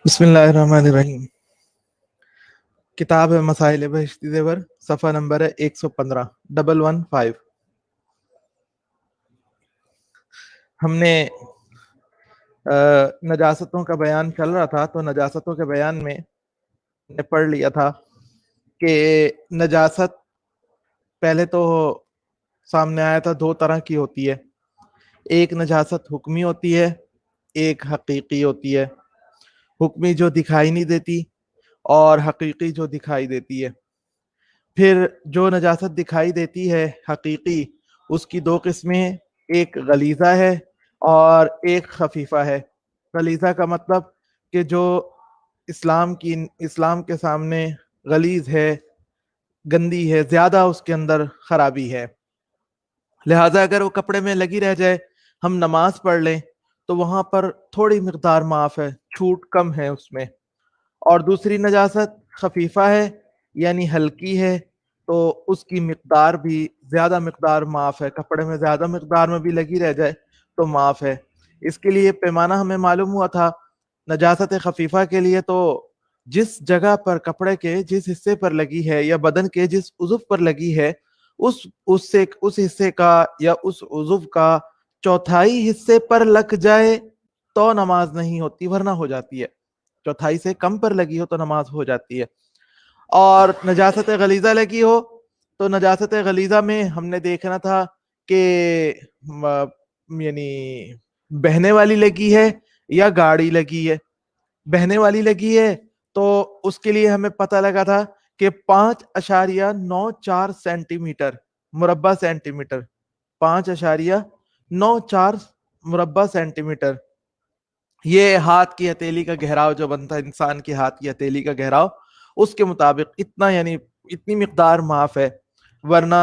بسم اللہ الرحمن الرحیم۔ کتاب ہے مسائل بہشتی زیور، صفحہ نمبر ہے 115 115۔ ہم نے نجاستوں کا بیان چل رہا تھا، تو نجاستوں کے بیان میں نے پڑھ لیا تھا کہ نجاست پہلے تو سامنے آیا تھا دو طرح کی ہوتی ہے، ایک نجاست حکمی ہوتی ہے، ایک حقیقی ہوتی ہے۔ حکمی جو دکھائی نہیں دیتی اور حقیقی جو دکھائی دیتی ہے۔ پھر جو نجاست دکھائی دیتی ہے حقیقی، اس کی دو قسمیں، ایک غلیظہ ہے اور ایک خفیفہ ہے۔ غلیظہ کا مطلب کہ جو اسلام کے سامنے غلیظ ہے، گندی ہے، زیادہ اس کے اندر خرابی ہے، لہٰذا اگر وہ کپڑے میں لگی رہ جائے، ہم نماز پڑھ لیں تو وہاں پر تھوڑی مقدار معاف ہے، چھوٹ کم ہے اس میں۔ اور دوسری نجاست خفیفہ ہے، یعنی ہلکی ہے، تو اس کی مقدار بھی زیادہ مقدار معاف ہے، کپڑے میں زیادہ مقدار میں بھی لگی رہ جائے تو معاف ہے۔ اس کے لیے پیمانہ ہمیں معلوم ہوا تھا نجاست خفیفہ کے لیے، تو جس جگہ پر کپڑے کے جس حصے پر لگی ہے یا بدن کے جس عضو پر لگی ہے، اس حصے کا یا اس عضو کا چوتھائی حصے پر لگ جائے تو نماز نہیں ہوتی، ورنہ ہو جاتی ہے۔ چوتھائی سے کم پر لگی ہو تو نماز ہو جاتی ہے۔ اور نجاست غلیظہ لگی ہو تو نجاست غلیظہ میں ہم نے دیکھنا تھا کہ یعنی بہنے والی لگی ہے یا گاڑی لگی ہے۔ بہنے والی لگی ہے تو اس کے لیے ہمیں پتہ لگا تھا کہ 5.94 سینٹی میٹر مربع سینٹی میٹر، 5.94 مربع سینٹی میٹر، یہ ہاتھ کی ہتھیلی کا گہراؤ جو بنتا ہے، انسان کے ہاتھ کی ہتھیلی کا گہراؤ، اس کے مطابق اتنا، یعنی اتنی مقدار معاف ہے، ورنہ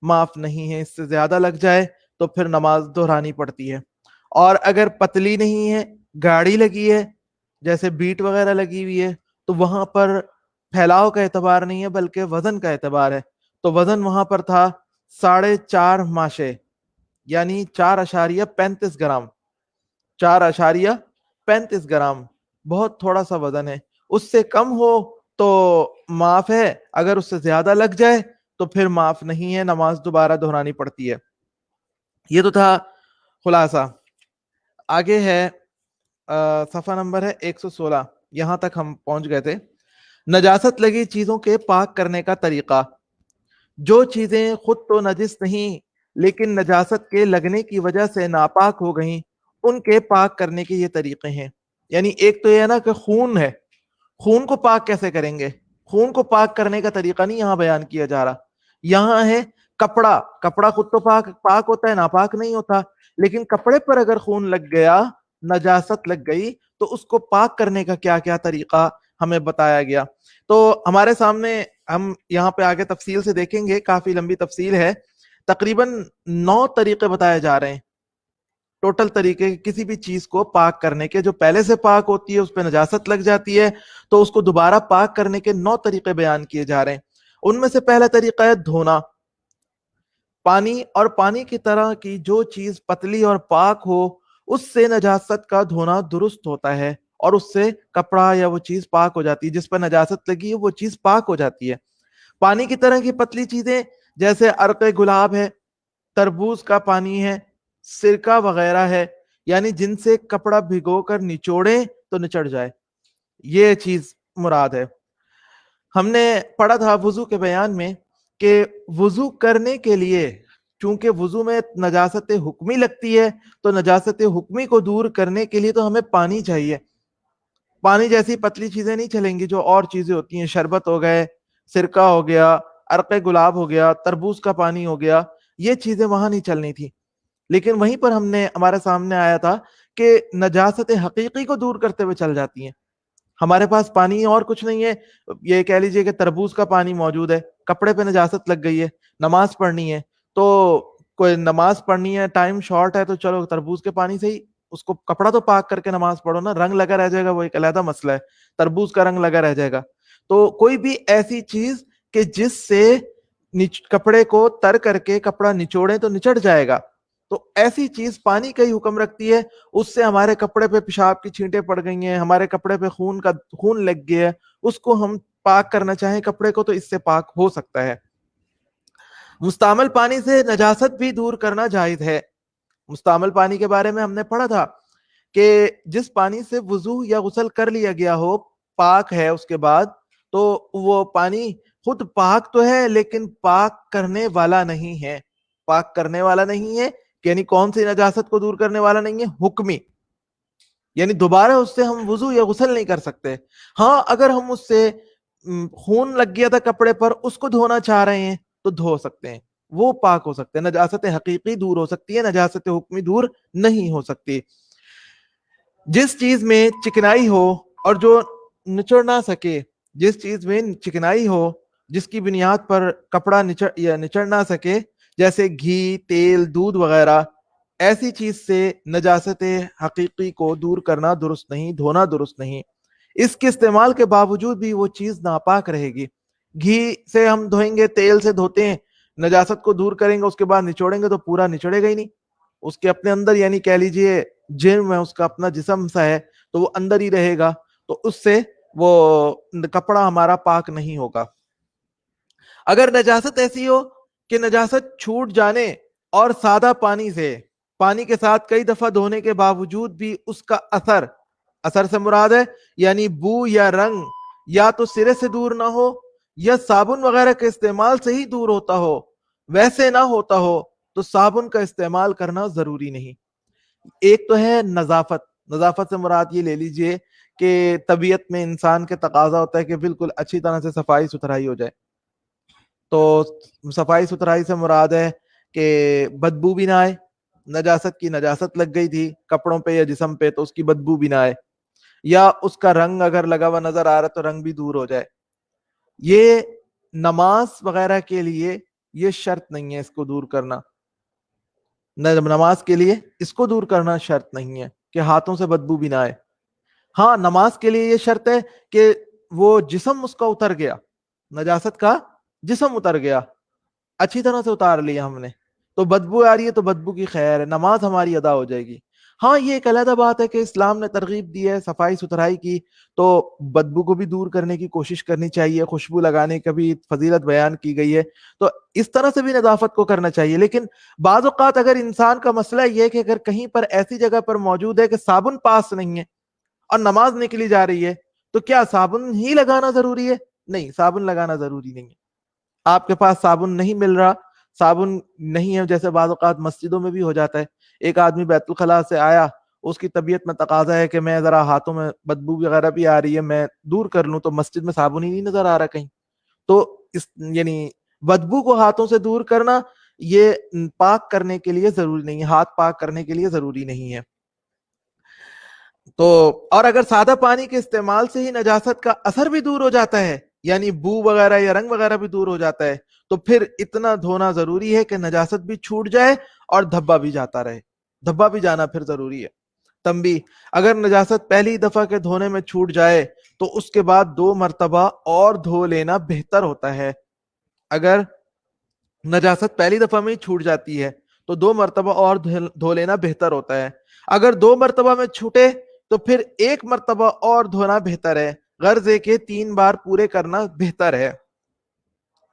معاف نہیں ہے۔ اس سے زیادہ لگ جائے تو پھر نماز دہرانی پڑتی ہے۔ اور اگر پتلی نہیں ہے، گاڑی لگی ہے، جیسے بیٹ وغیرہ لگی ہوئی ہے، تو وہاں پر پھیلاؤ کا اعتبار نہیں ہے بلکہ وزن کا اعتبار ہے۔ تو وزن وہاں پر تھا 4.5 ماشے، یعنی 4.35 گرام، 4.35 گرام، بہت تھوڑا سا وزن ہے۔ اس سے کم ہو تو معاف ہے، اگر اس سے زیادہ لگ جائے تو پھر معاف نہیں ہے، نماز دوبارہ دہرانی پڑتی ہے۔ یہ تو تھا خلاصہ۔ آگے ہے صفحہ نمبر ہے 116، یہاں تک ہم پہنچ گئے تھے۔ نجاست لگی چیزوں کے پاک کرنے کا طریقہ۔ جو چیزیں خود تو نجس نہیں لیکن نجاست کے لگنے کی وجہ سے ناپاک ہو گئیں، ان کے پاک کرنے کے یہ طریقے ہیں۔ یعنی ایک تو یہ ہے نا کہ خون ہے، خون کو پاک کیسے کریں گے؟ خون کو پاک کرنے کا طریقہ نہیں یہاں بیان کیا جا رہا، یہاں ہے کپڑا۔ کپڑا خود تو پاک ہوتا ہے، ناپاک نہیں ہوتا، لیکن کپڑے پر اگر خون لگ گیا، نجاست لگ گئی، تو اس کو پاک کرنے کا کیا کیا طریقہ ہمیں بتایا گیا۔ تو ہمارے سامنے ہم یہاں پہ آگے تفصیل سے دیکھیں گے، کافی لمبی تفصیل ہے، تقریباً 9 طریقے بتائے جا رہے ہیں ٹوٹل طریقے کسی بھی چیز کو پاک کرنے کے۔ جو پہلے سے پاک ہوتی ہے اس پہ نجاست لگ جاتی ہے تو اس کو دوبارہ پاک کرنے کے 9 طریقے بیان کیے جا رہے ہیں۔ ان میں سے پہلا طریقہ ہے دھونا۔ پانی اور پانی کی طرح کی جو چیز پتلی اور پاک ہو، اس سے نجاست کا دھونا درست ہوتا ہے اور اس سے کپڑا یا وہ چیز پاک ہو جاتی ہے، جس پر نجاست لگی ہے وہ چیز پاک ہو جاتی ہے۔ پانی کی طرح کی پتلی چیزیں جیسے عرق گلاب ہے، تربوز کا پانی ہے، سرکہ وغیرہ ہے، یعنی جن سے کپڑا بھگو کر نچوڑیں تو نچڑ جائے، یہ چیز مراد ہے۔ ہم نے پڑھا تھا وضو کے بیان میں کہ وضو کرنے کے لیے، چونکہ وضو میں نجاست حکمی لگتی ہے، تو نجاست حکمی کو دور کرنے کے لیے تو ہمیں پانی چاہیے۔ پانی جیسی پتلی چیزیں نہیں چلیں گی، جو اور چیزیں ہوتی ہیں، شربت ہو گئے، سرکہ ہو گیا، عرق گلاب ہو گیا، تربوز کا پانی ہو گیا، یہ چیزیں وہاں نہیں چلنی تھی۔ لیکن وہیں پر ہمارے سامنے آیا تھا کہ نجاست حقیقی کو دور کرتے ہوئے چل جاتی ہیں۔ ہمارے پاس پانی اور کچھ نہیں ہے، یہ کہہ لیجئے کہ تربوز کا پانی موجود ہے، کپڑے پہ نجاست لگ گئی ہے، نماز پڑھنی ہے، تو کوئی نماز پڑھنی ہے، ٹائم شارٹ ہے، تو چلو تربوز کے پانی سے ہی اس کو کپڑا تو پاک کر کے نماز پڑھو نا، رنگ لگا رہ جائے گا وہ ایک علیحدہ مسئلہ ہے، تربوز کا رنگ لگا رہ جائے گا۔ تو کوئی بھی ایسی چیز کہ جس سے کپڑے کو تر کر کے کپڑا نچوڑے تو نچڑ جائے گا، تو ایسی چیز پانی کا ہی حکم رکھتی ہے. اس سے ہمارے کپڑے پہ پیشاب کی چھینٹیں پڑ گئی ہیں, ہمارے کپڑے پہ خون لگ گیا ہے, اس کو ہم پاک کرنا چاہیں کپڑے کو تو اس سے پاک ہو سکتا ہے. مستعمل پانی سے نجاست بھی دور کرنا جائز ہے. مستعمل پانی کے بارے میں ہم نے پڑھا تھا کہ جس پانی سے وضو یا غسل کر لیا گیا ہو, پاک ہے اس کے بعد, تو وہ پانی خود پاک تو ہے لیکن پاک کرنے والا نہیں ہے. پاک کرنے والا نہیں ہے یعنی کون سی نجاست کو دور کرنے والا نہیں ہے؟ حکمی, یعنی دوبارہ اس سے ہم وضو یا غسل نہیں کر سکتے. ہاں اگر ہم اس سے خون لگ گیا تھا کپڑے پر, اس کو دھونا چاہ رہے ہیں تو دھو سکتے ہیں, وہ پاک ہو سکتے ہیں. نجاست حقیقی دور ہو سکتی ہے, نجاست حکمی دور نہیں ہو سکتی. جس چیز میں چکنائی ہو اور جو نچڑ نہ سکے, جس چیز میں چکنائی ہو جس کی بنیاد پر کپڑا نچڑ نہ سکے, جیسے گھی, تیل, دودھ وغیرہ, ایسی چیز سے نجاست حقیقی کو دور کرنا درست نہیں, دھونا درست نہیں. اس کے استعمال کے باوجود بھی وہ چیز ناپاک رہے گی. گھی سے ہم دھوئیں گے, تیل سے دھوتے ہیں, نجاست کو دور کریں گے, اس کے بعد نچوڑیں گے تو پورا نچڑے گا ہی نہیں. اس کے اپنے اندر یعنی کہہ لیجئے جرم ہے, اس کا اپنا جسم سا ہے تو وہ اندر ہی رہے گا, تو اس سے وہ کپڑا ہمارا پاک نہیں ہوگا. اگر نجاست ایسی ہو کہ نجاست چھوٹ جانے اور سادہ پانی کے ساتھ کئی دفعہ دھونے کے باوجود بھی اس کا اثر سے مراد ہے یعنی بو یا رنگ یا تو سرے سے دور نہ ہو یا صابن وغیرہ کے استعمال سے ہی دور ہوتا ہو, ویسے نہ ہوتا ہو تو صابن کا استعمال کرنا ضروری نہیں. ایک تو ہے نظافت سے مراد یہ لے لیجئے کہ طبیعت میں انسان کے تقاضا ہوتا ہے کہ بالکل اچھی طرح سے صفائی ستھرائی ہو جائے. تو صفائی ستھرائی سے مراد ہے کہ بدبو بھی نہ آئے, نجاست لگ گئی تھی کپڑوں پہ یا جسم پہ تو اس کی بدبو بھی نہ آئے, یا اس کا رنگ اگر لگا ہوا نظر آ رہا تو رنگ بھی دور ہو جائے. یہ نماز وغیرہ کے لیے یہ شرط نہیں ہے اس کو دور کرنا, نماز کے لیے اس کو دور کرنا شرط نہیں ہے کہ ہاتھوں سے بدبو بھی نہ آئے. ہاں نماز کے لیے یہ شرط ہے کہ وہ جسم اس کا اتر گیا, نجاست کا جسم اتر گیا, اچھی طرح سے اتار لیا ہم نے, تو بدبو آ رہی ہے تو بدبو کی خیر ہے, نماز ہماری ادا ہو جائے گی. ہاں یہ ایک علیحدہ بات ہے کہ اسلام نے ترغیب دی ہے صفائی ستھرائی کی, تو بدبو کو بھی دور کرنے کی کوشش کرنی چاہیے, خوشبو لگانے کا بھی فضیلت بیان کی گئی ہے, تو اس طرح سے بھی نظافت کو کرنا چاہیے. لیکن بعض اوقات اگر انسان کا مسئلہ یہ ہے کہ اگر کہیں پر ایسی جگہ پر موجود ہے کہ صابن پاس نہیں ہے اور نماز نکلی جا رہی ہے, تو کیا صابن ہی لگانا ضروری ہے؟ نہیں, صابن لگانا ضروری نہیں ہے. آپ کے پاس صابن نہیں مل رہا, صابن نہیں ہے, جیسے بعض اوقات مسجدوں میں بھی ہو جاتا ہے, ایک آدمی بیت الخلاء سے آیا, اس کی طبیعت میں تقاضا ہے کہ میں ذرا ہاتھوں میں بدبو وغیرہ بھی آ رہی ہے میں دور کر لوں, تو مسجد میں صابن ہی نہیں نظر آ رہا کہیں, تو یعنی بدبو کو ہاتھوں سے دور کرنا یہ پاک کرنے کے لیے ضروری نہیں ہے, ہاتھ پاک کرنے کے لیے ضروری نہیں ہے. تو اور اگر سادہ پانی کے استعمال سے ہی نجاست کا اثر بھی دور ہو جاتا ہے, یعنی بو وغیرہ یا رنگ وغیرہ بھی دور ہو جاتا ہے, تو پھر اتنا دھونا ضروری ہے کہ نجاست بھی چھوٹ جائے اور دھبا بھی جاتا رہے, دھبا بھی جانا پھر ضروری ہے. تنبیہ, اگر نجاست پہلی دفعہ کے دھونے میں چھوٹ جائے تو اس کے بعد 2 مرتبہ اور دھو لینا بہتر ہوتا ہے. اگر نجاست پہلی دفعہ میں ہی چھوٹ جاتی ہے تو 2 مرتبہ اور دھو لینا بہتر ہوتا ہے. اگر 2 مرتبہ میں چھوٹے تو پھر 1 مرتبہ اور دھونا بہتر ہے, غرض ہے کہ 3 بار پورے کرنا بہتر ہے.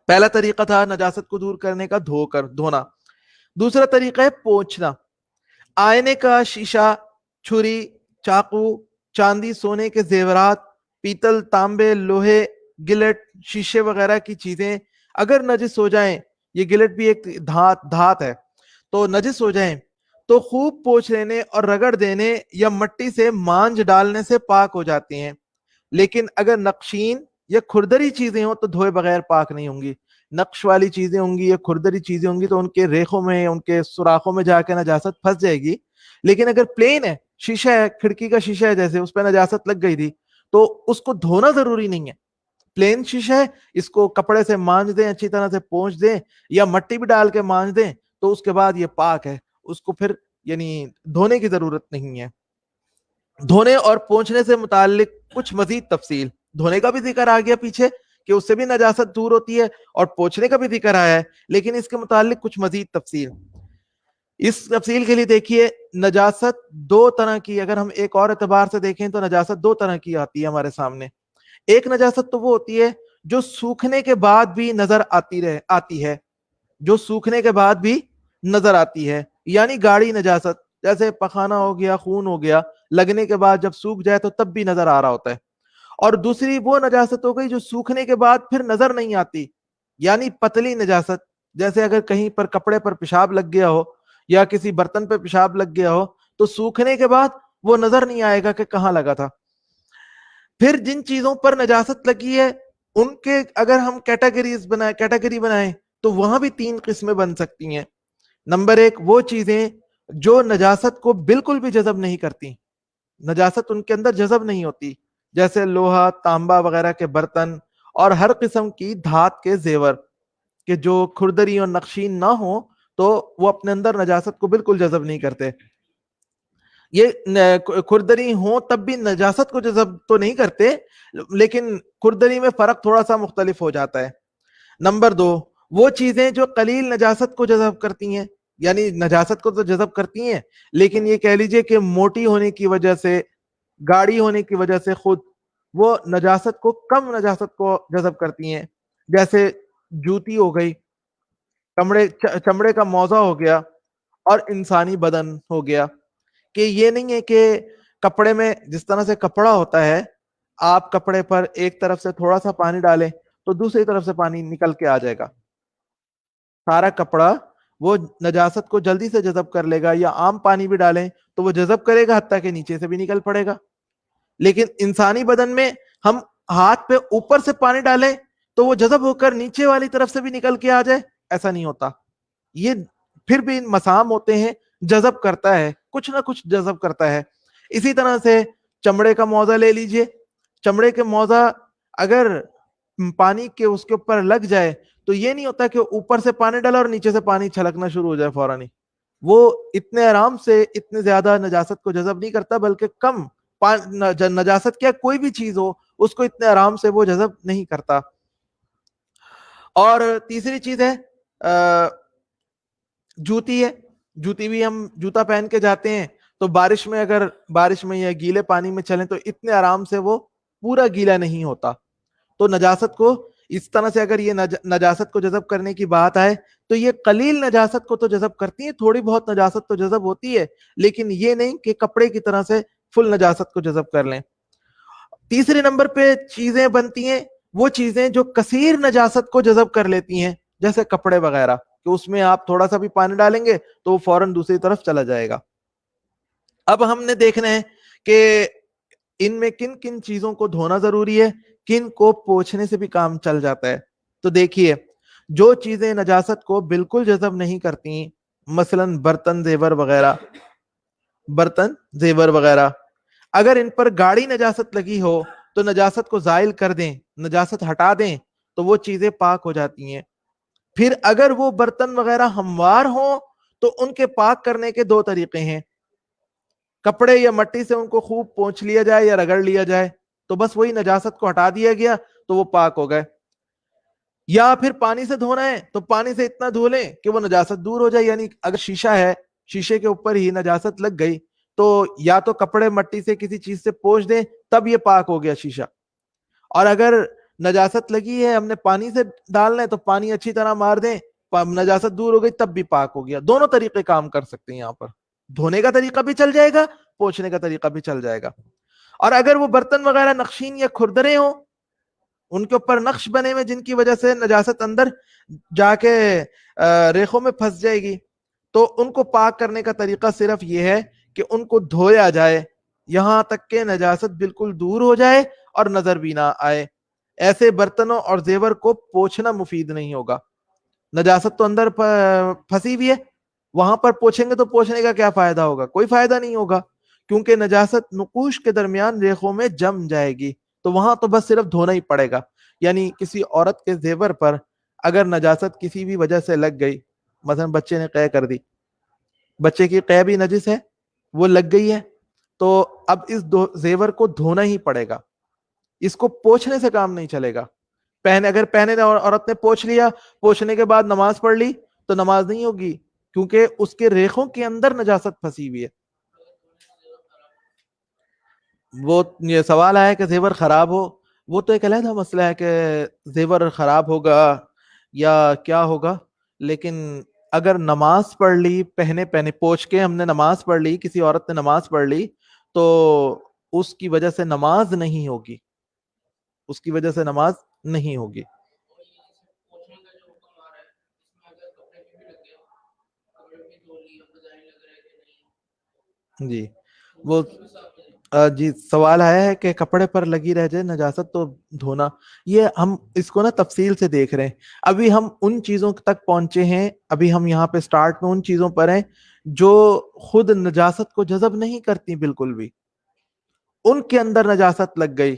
پہلا طریقہ تھا نجاست کو دور کرنے کا دھونا. دوسرا طریقہ ہے پوچھنا. آئینے کا شیشہ, چھری, چاقو, چاندی سونے کے زیورات, پیتل, تانبے, لوہے, گلٹ, شیشے وغیرہ کی چیزیں اگر نجس ہو جائیں, یہ گلٹ بھی ایک دھات ہے, تو نجس ہو جائیں تو خوب پوچھ لینے اور رگڑ دینے یا مٹی سے مانج ڈالنے سے پاک ہو جاتی ہیں. لیکن اگر نقشین یا کھردری چیزیں ہوں تو دھوئے بغیر پاک نہیں ہوں گی. نقش والی چیزیں ہوں گی یا کھردری چیزیں ہوں گی تو ان کے ریخوں میں, ان کے سوراخوں میں جا کے نجاست پھنس جائے گی. لیکن اگر پلین ہے, شیشہ ہے, کھڑکی کا شیشہ ہے, جیسے اس پہ نجاست لگ گئی تھی تو اس کو دھونا ضروری نہیں ہے. پلین شیشہ ہے, اس کو کپڑے سے مانج دیں, اچھی طرح سے پونچھ دیں یا مٹی بھی ڈال کے مانج دیں تو اس کے بعد یہ پاک ہے, اس کو پھر یعنی دھونے کی ضرورت نہیں ہے. دھونے اور پونچھنے سے متعلق کچھ مزید تفصیل, دھونے کا بھی ذکر آ گیا پیچھے کہ اس سے بھی نجاست دور ہوتی ہے اور پوچھنے کا بھی ذکر آیا ہے, لیکن اس کے متعلق کچھ مزید تفصیل. اس تفصیل کے لیے دیکھیے نجاست دو طرح کی، اگر ہم ایک اور اعتبار سے دیکھیں تو نجاست دو طرح کی آتی ہے ہمارے سامنے. ایک نجاست تو وہ ہوتی ہے جو سوکھنے کے بعد بھی نظر آتی ہے، جو سوکھنے کے بعد بھی نظر آتی ہے، یعنی گاڑی نجاست، جیسے پخانہ ہو گیا، خون ہو گیا، لگنے کے بعد جب سوکھ جائے تو تب بھی نظر آ رہا ہوتا ہے. اور دوسری وہ نجاست ہو گئی جو سوکھنے کے بعد پھر نظر نہیں آتی، یعنی پتلی نجاست، جیسے اگر کہیں پر کپڑے پر پیشاب لگ گیا ہو یا کسی برتن پہ پیشاب لگ گیا ہو تو سوکھنے کے بعد وہ نظر نہیں آئے گا کہ کہاں لگا تھا. پھر جن چیزوں پر نجاست لگی ہے ان کے اگر ہم کیٹیگری بنائیں تو وہاں بھی تین قسمیں بن سکتی ہیں. نمبر ایک وہ چیزیں جو نجاست کو بالکل بھی جذب نہیں کرتی، نجاست ان کے اندر جذب نہیں ہوتی، جیسے لوہا، تانبا وغیرہ کے برتن اور ہر قسم کی دھات کے زیور، کہ جو کھردری اور نقشین نہ ہو تو وہ اپنے اندر نجاست کو بالکل جذب نہیں کرتے. یہ کھردری ہوں تب بھی نجاست کو جذب تو نہیں کرتے، لیکن کھردری میں فرق تھوڑا سا مختلف ہو جاتا ہے. نمبر دو وہ چیزیں جو قلیل نجاست کو جذب کرتی ہیں، یعنی نجاست کو تو جذب کرتی ہیں لیکن یہ کہہ لیجئے کہ موٹی ہونے کی وجہ سے، گاڑی ہونے کی وجہ سے خود وہ نجاست کو کم نجاست کو جذب کرتی ہیں، جیسے جوتی ہو گئی، چمڑے کا موزہ ہو گیا اور انسانی بدن ہو گیا. کہ یہ نہیں ہے کہ کپڑے میں جس طرح سے کپڑا ہوتا ہے، آپ کپڑے پر ایک طرف سے تھوڑا سا پانی ڈالیں تو دوسری طرف سے پانی نکل کے آ جائے گا، سارا کپڑا وہ نجاست کو جلدی سے جذب کر لے گا، یا عام پانی بھی ڈالیں تو وہ جذب کرے گا حتیٰ کہ نیچے سے بھی نکل پڑے گا. لیکن انسانی بدن میں ہم ہاتھ پہ اوپر سے پانی ڈالیں تو وہ جذب ہو کر نیچے والی طرف سے بھی نکل کے آ جائے، ایسا نہیں ہوتا. یہ پھر بھی مسام ہوتے ہیں، جذب کرتا ہے، کچھ نہ کچھ جذب کرتا ہے. اسی طرح سے چمڑے کا موزہ لے لیجئے، چمڑے کے موزہ اگر پانی کے اس کے اوپر لگ جائے تو یہ نہیں ہوتا کہ اوپر سے پانی ڈالا اور نیچے سے پانی چھلکنا شروع ہو جائے فوراً ہی، وہ اتنے آرام سے اتنے زیادہ نجاست کو جذب نہیں کرتا، بلکہ کم نجاست کیا کوئی بھی چیز ہو اس کو اتنے آرام سے وہ جذب نہیں کرتا. اور تیسری چیز ہے جوتی ہے. جوتی بھی ہم جوتا پہن کے جاتے ہیں تو بارش میں اگر بارش میں یا گیلے پانی میں چلیں تو اتنے آرام سے وہ پورا گیلا نہیں ہوتا. تو نجاست کو اس طرح سے اگر یہ نجاست کو جذب کرنے کی بات آئے تو یہ قلیل نجاست کو تو جذب کرتی ہے، تھوڑی بہت نجاست تو جذب ہوتی ہے، لیکن یہ نہیں کہ کپڑے کی طرح سے فل نجاست کو جذب کر لیں. تیسرے نمبر پہ چیزیں بنتی ہیں وہ چیزیں جو کثیر نجاست کو جذب کر لیتی ہیں، جیسے کپڑے وغیرہ، کہ اس میں آپ تھوڑا سا بھی پانی ڈالیں گے تو وہ فوراً دوسری طرف چلا جائے گا. اب ہم نے دیکھنا ہے کہ ان میں کن کن چیزوں کو دھونا ضروری ہے، کن کو پوچھنے سے بھی کام چل جاتا ہے. تو دیکھیے جو چیزیں نجاست کو بالکل جذب نہیں کرتی، مثلاً برتن زیور وغیرہ، اگر ان پر گاڑی نجاست لگی ہو تو نجاست کو زائل کر دیں، نجاست ہٹا دیں تو وہ چیزیں پاک ہو جاتی ہیں. پھر اگر وہ برتن وغیرہ ہموار ہوں تو ان کے پاک کرنے کے دو طریقے ہیں، کپڑے یا مٹی سے ان کو خوب پونچھ لیا جائے یا رگڑ لیا جائے تو بس وہی نجاست کو ہٹا دیا گیا تو وہ پاک ہو گئے، یا پھر پانی سے دھونا ہے تو پانی سے اتنا دھو لیں کہ وہ نجاست دور ہو جائے. یعنی اگر شیشہ ہے، شیشے کے اوپر ہی نجاست لگ گئی تو یا تو کپڑے مٹی سے کسی چیز سے پوچھ دیں تب یہ پاک ہو گیا شیشہ، اور اگر نجاست لگی ہے ہم نے پانی سے ڈالنا ہے تو پانی اچھی طرح مار دیں، نجاست دور ہو گئی تب بھی پاک ہو گیا. دونوں طریقے کام کر سکتے ہیں، یہاں پر دھونے کا طریقہ بھی چل جائے گا، پوچھنے کا طریقہ بھی چل جائے گا. اور اگر وہ برتن وغیرہ نقشین یا کھردرے ہوں، ان کے اوپر نقش بنے ہوئے جن کی وجہ سے نجاست اندر جا کے ریخوں میں پھنس جائے گی، تو ان کو پاک کرنے کا طریقہ صرف یہ ہے کہ ان کو دھویا جائے یہاں تک کہ نجاست بالکل دور ہو جائے اور نظر بھی نہ آئے. ایسے برتنوں اور زیور کو پوچھنا مفید نہیں ہوگا، نجاست تو اندر پھنسی ہوئی ہے، وہاں پر پوچھیں گے تو پوچھنے کا کیا فائدہ ہوگا؟ کوئی فائدہ نہیں ہوگا، کیونکہ نجاست نقوش کے درمیان ریخوں میں جم جائے گی. تو وہاں تو بس صرف دھونا ہی پڑے گا. یعنی کسی عورت کے زیور پر اگر نجاست کسی بھی وجہ سے لگ گئی، مثلا بچے نے قے کر دی، بچے کی قے بھی نجس ہے، وہ لگ گئی ہے، تو اب اس زیور کو دھونا ہی پڑے گا، اس کو پوچھنے سے کام نہیں چلے گا. اگر پہنے عورت نے پوچھ لیا، پوچھنے کے بعد نماز پڑھ لی تو نماز نہیں ہوگی، کیونکہ اس کے ریخوں کے اندر نجاست پھنسی ہوئی ہے. وہ یہ سوال آیا کہ زیور خراب ہو, وہ تو ایک علیحدہ مسئلہ ہے کہ زیور خراب ہوگا یا کیا ہوگا, لیکن اگر نماز پڑھ لی پہنے پوچھ کے ہم نے نماز پڑھ لی, کسی عورت نے نماز پڑھ لی, تو اس کی وجہ سے نماز نہیں ہوگی, اس کی وجہ سے نماز نہیں ہوگی. جی وہ جی سوال آیا ہے کہ کپڑے پر لگی رہ جائے نجاست تو دھونا, یہ ہم اس کو نا تفصیل سے دیکھ رہے ہیں. ابھی ہم ان چیزوں تک پہنچے ہیں, ابھی ہم یہاں پہ سٹارٹ میں ان چیزوں پر ہیں جو خود نجاست کو جذب نہیں کرتی بالکل بھی. ان کے اندر نجاست لگ گئی,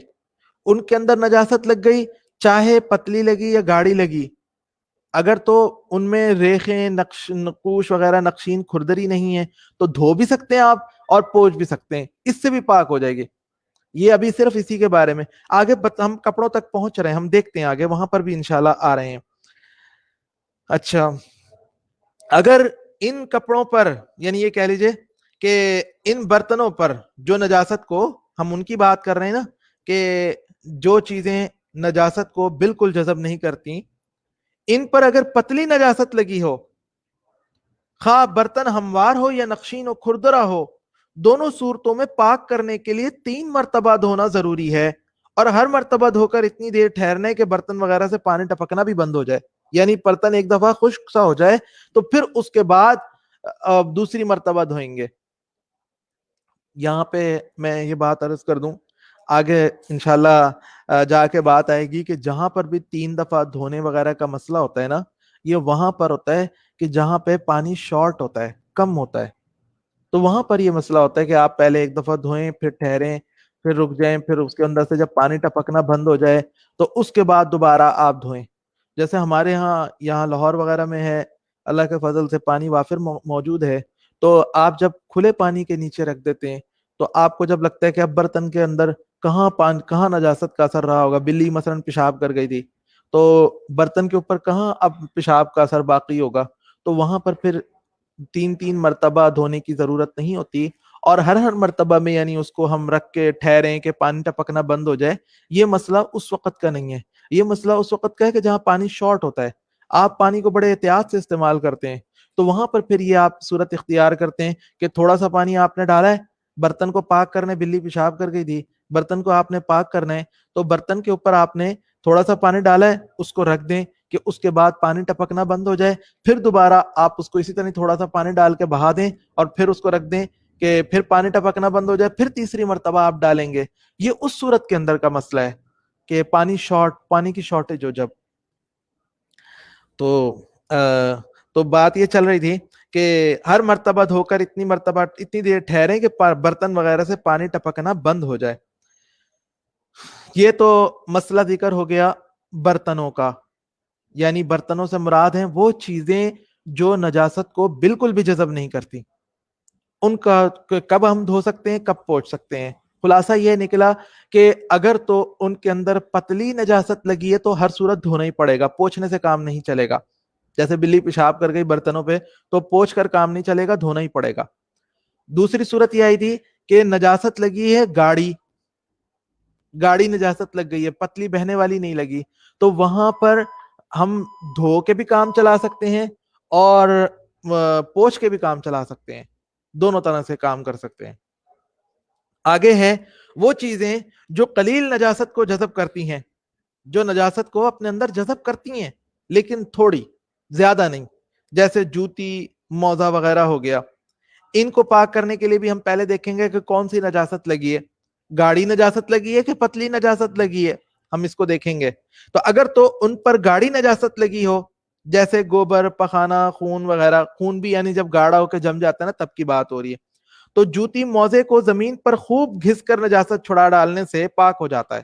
ان کے اندر نجاست لگ گئی, چاہے پتلی لگی یا گاڑی لگی, اگر تو ان میں ریخیں نقوش وغیرہ نقشین کھردری نہیں ہے تو دھو بھی سکتے ہیں آپ اور پوچھ بھی سکتے ہیں, اس سے بھی پاک ہو جائے گی. یہ ابھی صرف اسی کے بارے میں, آگے ہم کپڑوں تک پہنچ رہے ہیں, ہم دیکھتے ہیں آگے وہاں پر بھی انشاءاللہ آ رہے ہیں. اچھا, اگر ان کپڑوں پر یعنی یہ کہہ لیجئے کہ ان برتنوں پر جو نجاست کو, ہم ان کی بات کر رہے ہیں نا کہ جو چیزیں نجاست کو بالکل جذب نہیں کرتی, ان پر اگر پتلی نجاست لگی ہو, خواہ برتن ہموار ہو یا نقشین و کھردرا ہو, دونوں صورتوں میں پاک کرنے کے لیے 3 مرتبہ دھونا ضروری ہے, اور ہر مرتبہ دھو کر اتنی دیر ٹھہرنے کے برتن وغیرہ سے پانی ٹپکنا بھی بند ہو جائے. یعنی برتن ایک دفعہ خشک سا ہو جائے تو پھر اس کے بعد دوسری مرتبہ دھوئیں گے. یہاں پہ میں یہ بات عرض کر دوں, آگے انشاءاللہ جا کے بات آئے گی کہ جہاں پر بھی 3 دفعہ دھونے وغیرہ کا مسئلہ ہوتا ہے نا, یہ وہاں پر ہوتا ہے کہ جہاں پہ پانی شارٹ ہوتا ہے, کم ہوتا ہے, تو وہاں پر یہ مسئلہ ہوتا ہے کہ آپ پہلے ایک دفعہ دھوئیں, پھر ٹھہریں, پھر رک جائیں, پھر اس کے اندر سے جب پانی ٹپکنا بند ہو جائے تو اس کے بعد دوبارہ آپ دھوئیں. جیسے ہمارے یہاں لاہور وغیرہ میں ہے, اللہ کے فضل سے پانی وافر موجود ہے, تو آپ جب کھلے پانی کے نیچے رکھ دیتے ہیں تو آپ کو جب لگتا ہے کہ اب برتن کے اندر کہاں نجاست کا اثر رہا ہوگا, بلی مثلا پیشاب کر گئی تھی تو برتن کے اوپر کہاں اب پیشاب کا اثر باقی ہوگا, تو وہاں پر پھر 3 مرتبہ دھونے کی ضرورت نہیں ہوتی, اور ہر مرتبہ میں یعنی اس کو ہم رکھ کے ٹھہریں کہ پانی ٹپکنا بند ہو جائے, یہ مسئلہ اس وقت کا نہیں ہے. یہ مسئلہ اس وقت کا ہے کہ جہاں پانی شارٹ ہوتا ہے, آپ پانی کو بڑے احتیاط سے استعمال کرتے ہیں, تو وہاں پر پھر یہ آپ صورت اختیار کرتے ہیں کہ تھوڑا سا پانی آپ نے ڈالا ہے, برتن کو پاک کرنے, بلی پیشاب کر گئی تھی, برتن کو آپ نے پاک کرنا ہے, تو برتن کے اوپر آپ نے تھوڑا سا پانی ڈالا ہے, اس کو رکھ دیں کہ اس کے بعد پانی ٹپکنا بند ہو جائے, پھر دوبارہ آپ اس کو اسی طرح تھوڑا سا پانی ڈال کے بہا دیں اور پھر اس کو رکھ دیں کہ پھر پانی ٹپکنا بند ہو جائے, پھر تیسری مرتبہ آپ ڈالیں گے. یہ اس صورت کے اندر کا مسئلہ ہے کہ پانی کی شارٹیج ہو جب. تو بات یہ چل رہی تھی کہ ہر مرتبہ دھو کر اتنی دیر ٹھہریں کہ برتن وغیرہ سے پانی ٹپکنا بند ہو جائے. یہ تو مسئلہ ذکر ہو گیا برتنوں کا, یعنی برتنوں سے مراد ہیں وہ چیزیں جو نجاست کو بالکل بھی جذب نہیں کرتی. ان کا کب ہم دھو سکتے ہیں, کب پوچھ سکتے ہیں. خلاصہ یہ نکلا کہ اگر تو ان کے اندر پتلی نجاست لگی ہے تو ہر صورت دھونا ہی پڑے گا, پوچھنے سے کام نہیں چلے گا. جیسے بلی پیشاب کر گئی برتنوں پہ تو پوچھ کر کام نہیں چلے گا, دھونا ہی پڑے گا. دوسری صورت یہ آئی تھی کہ نجاست لگی ہے گاڑی نجاست لگ گئی ہے, پتلی بہنے والی نہیں لگی, تو وہاں پر ہم دھو کے بھی کام چلا سکتے ہیں اور پوچھ کے بھی کام چلا سکتے ہیں, دونوں طرح سے کام کر سکتے ہیں. آگے ہے وہ چیزیں جو قلیل نجاست کو جذب کرتی ہیں, جو نجاست کو اپنے اندر جذب کرتی ہیں لیکن تھوڑی, زیادہ نہیں, جیسے جوتی موزہ وغیرہ ہو گیا. ان کو پاک کرنے کے لیے بھی ہم پہلے دیکھیں گے کہ کون سی نجاست لگی ہے, گاڑی نجاست لگی ہے کہ پتلی نجاست لگی ہے, ہم اس کو دیکھیں گے. تو اگر تو ان پر گاڑی نجاست لگی ہو, جیسے گوبر, پخانہ, خون وغیرہ, خون بھی یعنی جب گاڑا ہو کے جم جاتا ہے نا تب کی بات ہو رہی ہے, تو جوتی موزے کو زمین پر خوب گھس کر نجاست چھڑا ڈالنے سے پاک ہو جاتا ہے.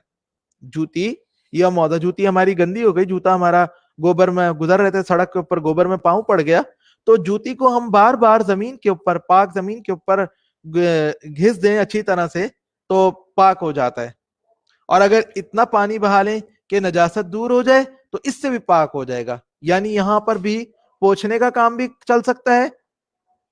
جوتی یا موزہ, جوتی ہماری گندی ہو گئی, جوتا ہمارا گوبر میں گزر رہے تھے سڑک کے اوپر, گوبر میں پاؤں پڑ گیا, تو جوتی کو ہم بار بار زمین کے اوپر, پاک زمین کے اوپر گھس دیں اچھی طرح سے تو پاک ہو جاتا ہے. اور اگر اتنا پانی بہا لیں کہ نجاست دور ہو جائے تو اس سے بھی پاک ہو جائے گا. یعنی یہاں پر بھی پوچھنے کا کام بھی چل سکتا ہے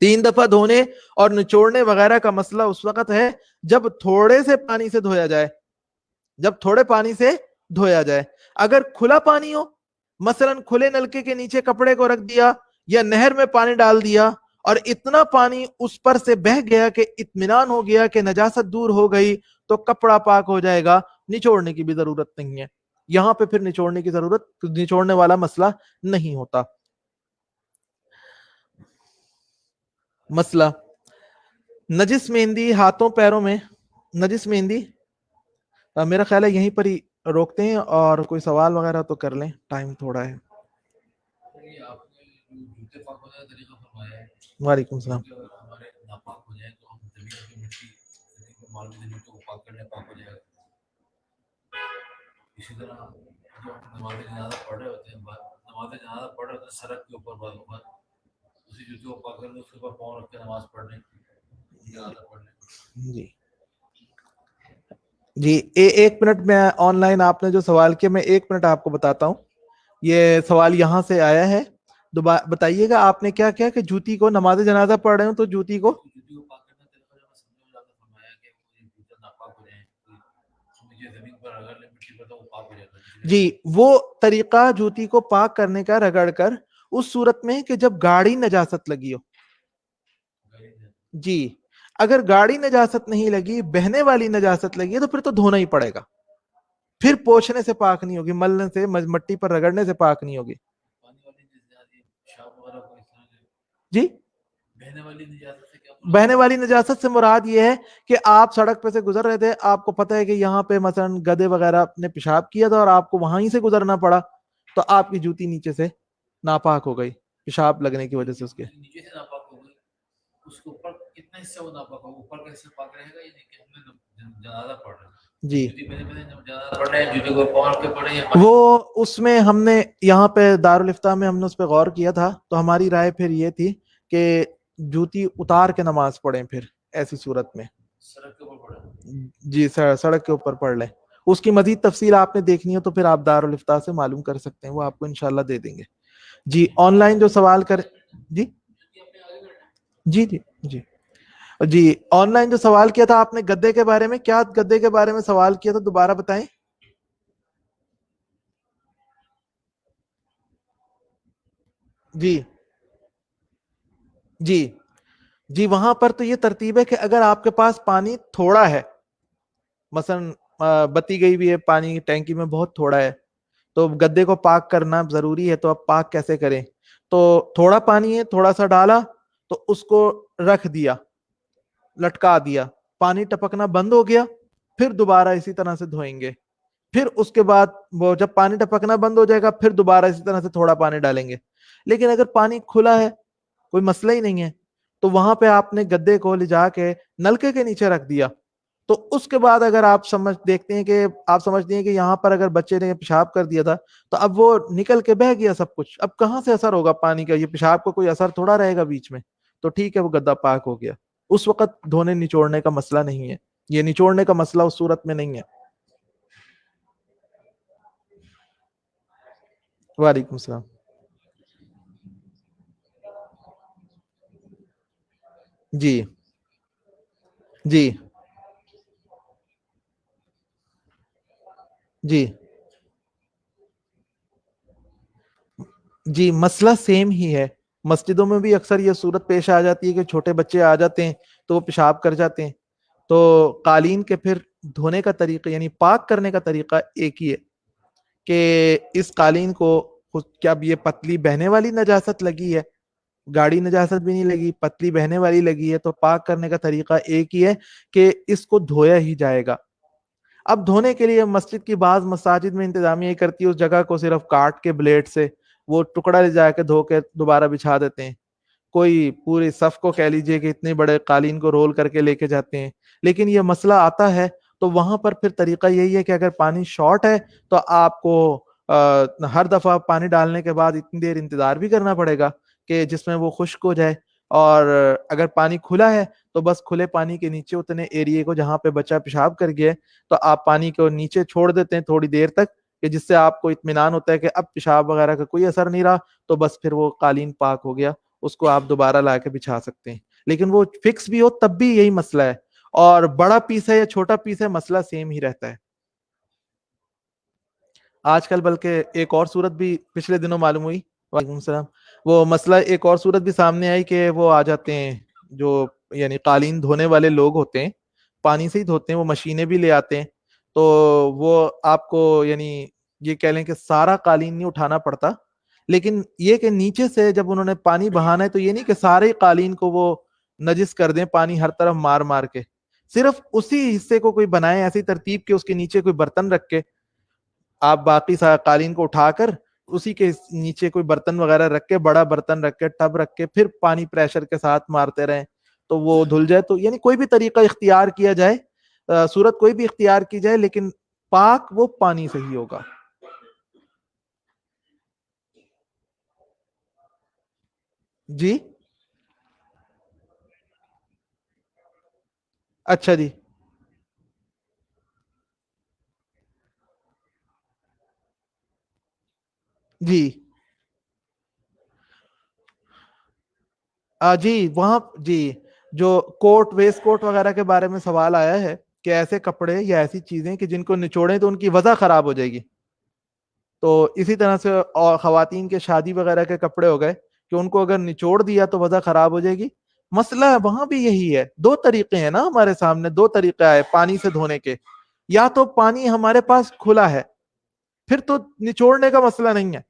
3 دفعہ دھونے اور نچوڑنے وغیرہ کا مسئلہ اس وقت ہے جب تھوڑے سے پانی سے دھویا جائے، جب تھوڑے پانی سے دھویا جائے. اگر کھلا پانی ہو، مثلا کھلے نلکے کے نیچے کپڑے کو رکھ دیا یا نہر میں پانی ڈال دیا اور اتنا پانی اس پر سے بہ گیا کہ اطمینان ہو گیا کہ نجاست دور ہو گئی، تو کپڑا پاک ہو جائے گا، نچوڑنے کی بھی ضرورت نہیں ہے. یہاں پہ پھر نچوڑنے کی ضرورت، نچوڑنے والا مسئلہ نہیں ہوتا. مسئلہ نجس مہندی ہاتھوں پیروں میں، نجس مہندی میرا خیال ہے یہیں پر ہی روکتے ہیں، اور کوئی سوال وغیرہ تو کر لیں، ٹائم تھوڑا ہے. وعلیکم السلام. اسی طرح جو نماز جنازہ پڑھ رہے ہوتے ہیں، نماز جنازہ پڑھ رہے ہوتے ہیں سڑک کے اوپر، بعض اوقات اسی جوتے کو پاک کر کے اس کے اوپر پاؤں رکھ کے نماز پڑھنے، جنازہ پڑھنے. جی جی ایک منٹ میں آن لائن آپ نے جو سوال کیا، میں 1 منٹ آپ کو بتاتا ہوں. یہ سوال یہاں سے آیا ہے، دوبارہ بتائیے گا آپ نے کیا کیا کہ جوتی کو نماز جنازہ پڑھ رہے ہوں تو جوتی کو پاک کرنا، فرمایا کہ جوتے ناپاک ہو جائیں، زمین پر اگر مٹی پر تو وہ پاک ہو جاتا ہے. جی وہ طریقہ جوتی کو پاک کرنے کا رگڑ کر، اس صورت میں کہ جب گاڑی نجاست لگی ہو. جی اگر گاڑی نجاست نہیں لگی، بہنے والی نجاست لگی ہے، تو پھر تو دھونا ہی پڑے گا، پھر پوچھنے سے پاک نہیں ہوگی، ملنے سے، مٹی پر رگڑنے سے پاک نہیں ہوگی. جی بہنے والی نجاست سے مراد یہ ہے کہ آپ سڑک پہ سے گزر رہے تھے، آپ کو پتہ ہے کہ یہاں پہ مثلا گدے وغیرہ نے پیشاب کیا تھا اور آپ کو وہاں ہی سے گزرنا پڑا، تو آپ کی جوتی نیچے سے ناپاک ہو گئی پیشاب لگنے کی وجہ سے. اس کے نیچے سے ناپاک ہو گئی، اس کے اوپر کتنا حصہ وہ ناپاک ہوگا، اوپر کا حصہ پاک رہے گا، یہ کہ ہم نے جنازہ پڑھ رہے ہیں. جی وہ وہ اس میں ہم نے یہاں پہ دارالفتاح میں ہم نے اس پہ غور کیا تھا، تو ہماری رائے پھر یہ تھی کہ جوتی اتار کے نماز پڑھیں پھر ایسی صورت میں. سڑک کے اوپر پڑھیں. جی سڑک کے اوپر پڑھ لیں. اس کی مزید تفصیل آپ نے دیکھنی ہو تو پھر آپ دارالفتاح سے معلوم کر سکتے ہیں، وہ آپ کو انشاءاللہ دے دیں گے. جی آن لائن جو سوال کر جی جی جی جی جی آن لائن جو سوال کیا تھا آپ نے گدے کے بارے میں، کیا گدے کے بارے میں سوال کیا تھا، دوبارہ بتائیں. جی جی جی وہاں پر تو یہ ترتیب ہے کہ اگر آپ کے پاس پانی تھوڑا ہے، مثلا بتی گئی بھی ہے، پانی ٹینکی میں بہت تھوڑا ہے، تو گدے کو پاک کرنا ضروری ہے. تو اب پاک کیسے کریں؟ تو تھوڑا پانی ہے، تھوڑا سا ڈالا تو اس کو رکھ دیا، لٹکا دیا، پانی ٹپکنا بند ہو گیا، پھر دوبارہ اسی طرح سے دھوئیں گے. پھر اس کے بعد وہ جب پانی ٹپکنا بند ہو جائے گا، پھر دوبارہ اسی طرح سے تھوڑا پانی ڈالیں گے. لیکن اگر پانی کھلا ہے، کوئی مسئلہ ہی نہیں ہے، تو وہاں پہ آپ نے گدے کو لے جا کے نلکے کے نیچے رکھ دیا. تو اس کے بعد اگر آپ دیکھتے ہیں کہ آپ سمجھتے ہیں کہ یہاں پر اگر بچے نے پیشاب کر دیا تھا، تو اب وہ نکل کے بہ گیا سب کچھ، اب کہاں سے اثر ہوگا پانی کا؟ یہ پیشاب کو کوئی اثر تھوڑا رہے گا بیچ میں. تو ٹھیک ہے، وہ گدا پاک ہو گیا. اس وقت دھونے نچوڑنے کا مسئلہ نہیں ہے، یہ نچوڑنے کا مسئلہ اس صورت میں نہیں ہے. وعلیکم السلام. جی جی جی جی مسئلہ سیم ہی ہے. مسجدوں میں بھی اکثر یہ صورت پیش آ جاتی ہے کہ چھوٹے بچے آ جاتے ہیں تو وہ پیشاب کر جاتے ہیں. تو قالین کے پھر دھونے کا طریقہ، یعنی پاک کرنے کا طریقہ ایک ہی ہے کہ اس قالین کو، کیا اب یہ پتلی بہنے والی نجاست لگی ہے، گاڑی نجاست بھی نہیں لگی، پتلی بہنے والی لگی ہے، تو پاک کرنے کا طریقہ ایک ہی ہے کہ اس کو دھویا ہی جائے گا. اب دھونے کے لیے مسجد کی بعض مساجد میں انتظامیہ یہ کرتی ہے، اس جگہ کو صرف کاٹ کے بلیڈ سے وہ ٹکڑا لے جا کے دھو کے دوبارہ بچھا دیتے ہیں. کوئی پوری صف کو کہہ لیجئے کہ اتنے بڑے قالین کو رول کر کے لے کے جاتے ہیں. لیکن یہ مسئلہ آتا ہے تو وہاں پر پھر طریقہ یہی ہے کہ اگر پانی شارٹ ہے تو آپ کو ہر دفعہ پانی ڈالنے کے بعد اتنی دیر انتظار بھی کرنا پڑے گا کہ جس میں وہ خشک ہو جائے. اور اگر پانی کھلا ہے تو بس کھلے پانی کے نیچے اتنے ایریے کو جہاں پہ بچہ پیشاب کر گیا تو آپ پانی کو نیچے چھوڑ دیتے ہیں تھوڑی دیر تک، کہ جس سے آپ کو اطمینان ہوتا ہے کہ اب پیشاب وغیرہ کا کوئی اثر نہیں رہا، تو بس پھر وہ قالین پاک ہو گیا. اس کو آپ دوبارہ لا کے بچھا سکتے ہیں, لیکن وہ فکس بھی ہو تب بھی یہی مسئلہ ہے, اور بڑا پیس ہے یا چھوٹا پیس ہے مسئلہ سیم ہی رہتا ہے. آج کل بلکہ ایک اور صورت بھی پچھلے دنوں معلوم ہوئی, وعلیکم السلام, وہ مسئلہ ایک اور صورت بھی سامنے آئی کہ وہ آ جاتے ہیں جو یعنی قالین دھونے والے لوگ ہوتے ہیں, پانی سے ہی دھوتے ہیں, وہ مشینیں بھی لے آتے ہیں, تو وہ آپ کو یعنی یہ کہہ لیں کہ سارا قالین نہیں اٹھانا پڑتا, لیکن یہ کہ نیچے سے جب انہوں نے پانی بہانا ہے تو یہ نہیں کہ سارے قالین کو وہ نجس کر دیں پانی ہر طرف مار مار کے, صرف اسی حصے کو کوئی بنائے ایسی ترتیب کہ اس کے نیچے کوئی برتن رکھ کے آپ باقی قالین کو اٹھا کر اسی کے نیچے کوئی برتن وغیرہ رکھ کے, بڑا برتن رکھ کے, ٹب رکھ کے, پھر پانی پریشر کے ساتھ مارتے رہیں تو وہ دھل جائے. تو یعنی کوئی بھی طریقہ اختیار کیا جائے, صورت کوئی بھی اختیار کی جائے, لیکن پاک وہ پانی سے ہی ہوگا. جی اچھا جی, جی جی وہاں جی جو کوٹ ویسٹ کوٹ وغیرہ کے بارے میں سوال آیا ہے کہ ایسے کپڑے یا ایسی چیزیں کہ جن کو نچوڑیں تو ان کی وضع خراب ہو جائے گی, تو اسی طرح سے اور خواتین کے شادی وغیرہ کے کپڑے ہو گئے کہ ان کو اگر نچوڑ دیا تو وضع خراب ہو جائے گی. مسئلہ وہاں بھی یہی ہے, دو طریقے ہیں نا ہمارے سامنے, دو طریقے آئے پانی سے دھونے کے, یا تو پانی ہمارے پاس کھلا ہے پھر تو نچوڑنے کا مسئلہ نہیں ہے,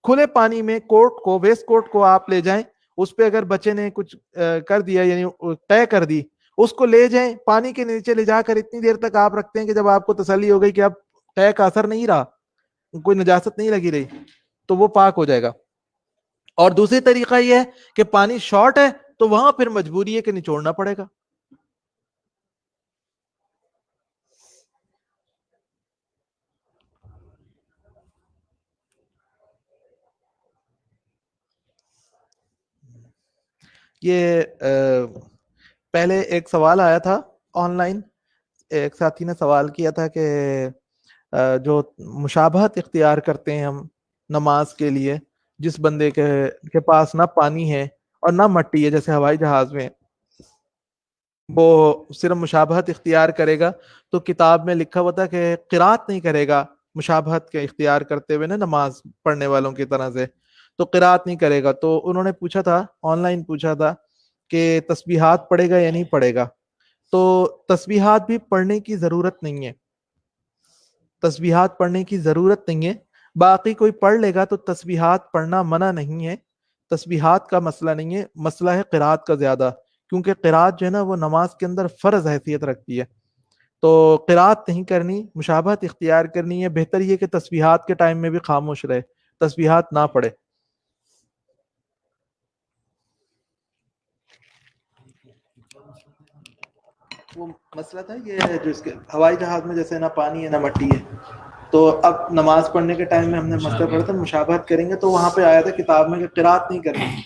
کھلے پانی میں کوٹ کو ویسٹ کوٹ کو آپ لے جائیں, اس پہ اگر بچے نے کچھ کر دیا یعنی طے کر دی, اس کو لے جائیں پانی کے نیچے لے جا کر اتنی دیر تک آپ رکھتے ہیں کہ جب آپ کو تسلی ہو گئی کہ اب طے کا اثر نہیں رہا, کوئی نجاست نہیں لگی رہی, تو وہ پاک ہو جائے گا. اور دوسری طریقہ یہ ہے کہ پانی شارٹ ہے تو وہاں پھر مجبوری ہے کہ نچوڑنا پڑے گا. یہ پہلے ایک سوال آیا تھا آن لائن, ایک ساتھی نے سوال کیا تھا کہ جو مشابہت اختیار کرتے ہیں ہم نماز کے لیے, جس بندے کے پاس نہ پانی ہے اور نہ مٹی ہے, جیسے ہوائی جہاز میں وہ صرف مشابہت اختیار کرے گا, تو کتاب میں لکھا ہوا تھا کہ قرات نہیں کرے گا مشابہت کے اختیار کرتے ہوئے نا نماز پڑھنے والوں کی طرح سے, تو قرات نہیں کرے گا. تو انہوں نے پوچھا تھا آن لائن پوچھا تھا کہ تسبیحات پڑھے گا یا نہیں پڑھے گا, تو تسبیحات بھی پڑھنے کی ضرورت نہیں ہے, تسبیحات پڑھنے کی ضرورت نہیں ہے, باقی کوئی پڑھ لے گا تو تسبیحات پڑھنا منع نہیں ہے, تسبیحات کا مسئلہ نہیں ہے, مسئلہ ہے قرات کا زیادہ, کیونکہ قرات جو ہے نا وہ نماز کے اندر فرض حیثیت رکھتی ہے, تو قرات نہیں کرنی, مشابہت اختیار کرنی ہے. بہتر یہ کہ تسبیحات کے ٹائم میں بھی خاموش رہے, تسبیحات نہ پڑھے. وہ مسئلہ تھا یہ جو اس کے ہوائی جہاز میں جیسے نہ پانی ہے نہ مٹی ہے, تو اب نماز پڑھنے کے ٹائم میں ہم نے مسئلہ پڑھا تھا مشابہت کریں گے, تو وہاں پہ آیا تھا کتاب میں کہ قرات نہیں کرنی,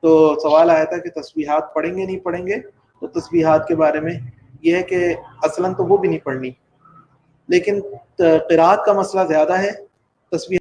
تو سوال آیا تھا کہ تسبیحات پڑھیں گے نہیں پڑھیں گے, تو تسبیحات کے بارے میں یہ ہے کہ اصلاً تو وہ بھی نہیں پڑھنی, لیکن قرات کا مسئلہ زیادہ ہے, تسبیح